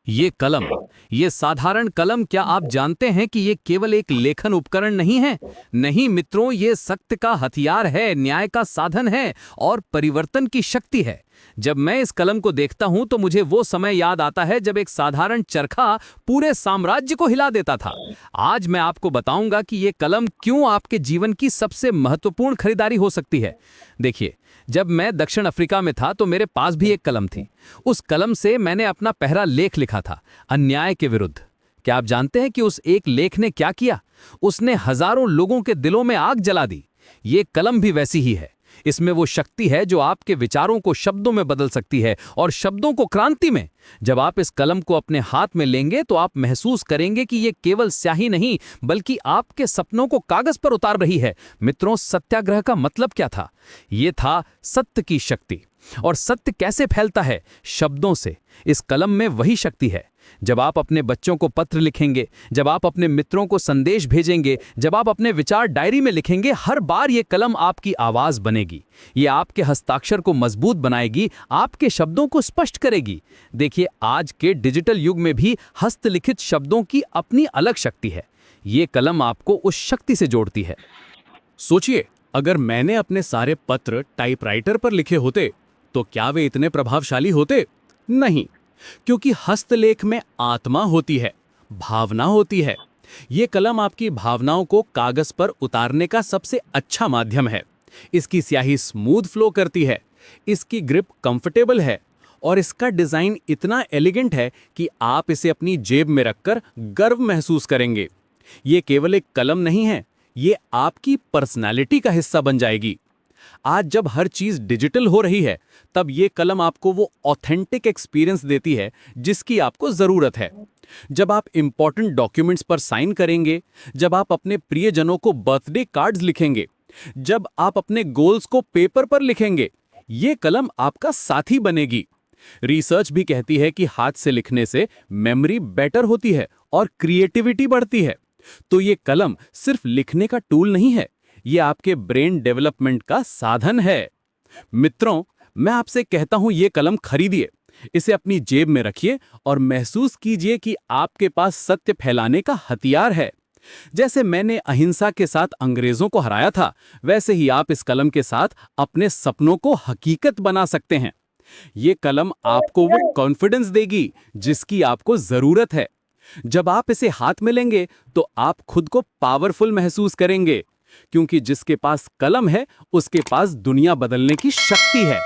ये कलम, ये साधारण कलम, क्या आप जानते हैं कि ये केवल एक लेखन उपकरण नहीं है? नहीं मित्रों, ये सत्य का हथियार है, न्याय का साधन है और परिवर्तन की शक्ति है। जब मैं इस कलम को देखता हूं तो मुझे वो समय याद आता है जब एक साधारण चरखा पूरे साम्राज्य को हिला देता था। आज मैं आपको बताऊंगा कि ये कलम क्यों आपके जीवन की सबसे महत्वपूर्ण खरीदारी हो सकती है। देखिए, जब मैं दक्षिण अफ्रीका में था तो मेरे पास भी एक कलम थी। उस कलम से मैंने अपना पहला लेख लिखा था, अन्याय के विरुद्ध। क्या आप जानते हैं कि उस एक लेख ने क्या किया? उसने हजारों लोगों के दिलों में आग जला दी। ये कलम भी वैसी ही है। इसमें वो शक्ति है जो आपके विचारों को शब्दों में बदल सकती है और शब्दों को क्रांति में। जब आप इस कलम को अपने हाथ में लेंगे तो आप महसूस करेंगे कि ये केवल स्याही नहीं, बल्कि आपके सपनों को कागज पर उतार रही है। मित्रों, सत्याग्रह का मतलब क्या था? ये था सत्य की शक्ति। और सत्य कैसे फैलता है? शब्दों से। इस कलम में वही शक्ति है। जब आप अपने बच्चों को पत्र लिखेंगे, जब आप अपने मित्रों को संदेश भेजेंगे, जब आप अपने विचार डायरी में लिखेंगे, हर बार ये कलम आपकी आवाज बनेगी। ये आपके हस्ताक्षर को मजबूत बनाएगी, आपके शब्दों को स्पष्ट करेगी। देखिए, आज के डिजिटल युग में भी हस्तलिखित शब्दों की अपनी अलग शक्ति है। ये कलम आपको उस शक्ति से जोड़ती है। सोचिए, अगर मैंने अपने सारे पत्र टाइपराइटर पर लिखे होते तो क्या वे इतने प्रभावशाली होते? नहीं, क्योंकि हस्तलेख में आत्मा होती है, भावना होती है। ये कलम आपकी भावनाओं को कागज पर उतारने का सबसे अच्छा माध्यम है। इसकी स्याही स्मूथ फ्लो करती है, इसकी ग्रिप कंफर्टेबल है और इसका डिजाइन इतना एलिगेंट है कि आप इसे अपनी जेब में रखकर गर्व महसूस करेंगे। ये केवल एक कलम नहीं है, ये आपकी पर्सनालिटी का हिस्सा बन जाएगी। आज जब हर चीज डिजिटल हो रही है, तब ये कलम आपको वो ऑथेंटिक एक्सपीरियंस देती है जिसकी आपको जरूरत है। जब आप इंपॉर्टेंट डॉक्यूमेंट्स पर साइन करेंगे, जब आप अपने प्रियजनों को बर्थडे कार्ड्स लिखेंगे, जब आप अपने गोल्स को पेपर पर लिखेंगे, ये कलम आपका साथी बनेगी। रिसर्च भी कहती है कि हाथ से लिखने से मेमोरी बेटर होती है और क्रिएटिविटी बढ़ती है। तो ये कलम सिर्फ लिखने का टूल नहीं है, ये आपके ब्रेन डेवलपमेंट का साधन है। मित्रों, मैं आपसे कहता हूं, ये कलम खरीदिए, इसे अपनी जेब में रखिए और महसूस कीजिए कि आपके पास सत्य फैलाने का हथियार है। जैसे मैंने अहिंसा के साथ अंग्रेजों को हराया था, वैसे ही आप इस कलम के साथ अपने सपनों को हकीकत बना सकते हैं। ये कलम आपको वो कॉन्फिडेंस देगी जिसकी आपको जरूरत है। जब आप इसे हाथ में लेंगे तो आप खुद को पावरफुल महसूस करेंगे, क्योंकि जिसके पास कलम है उसके पास दुनिया बदलने की शक्ति है।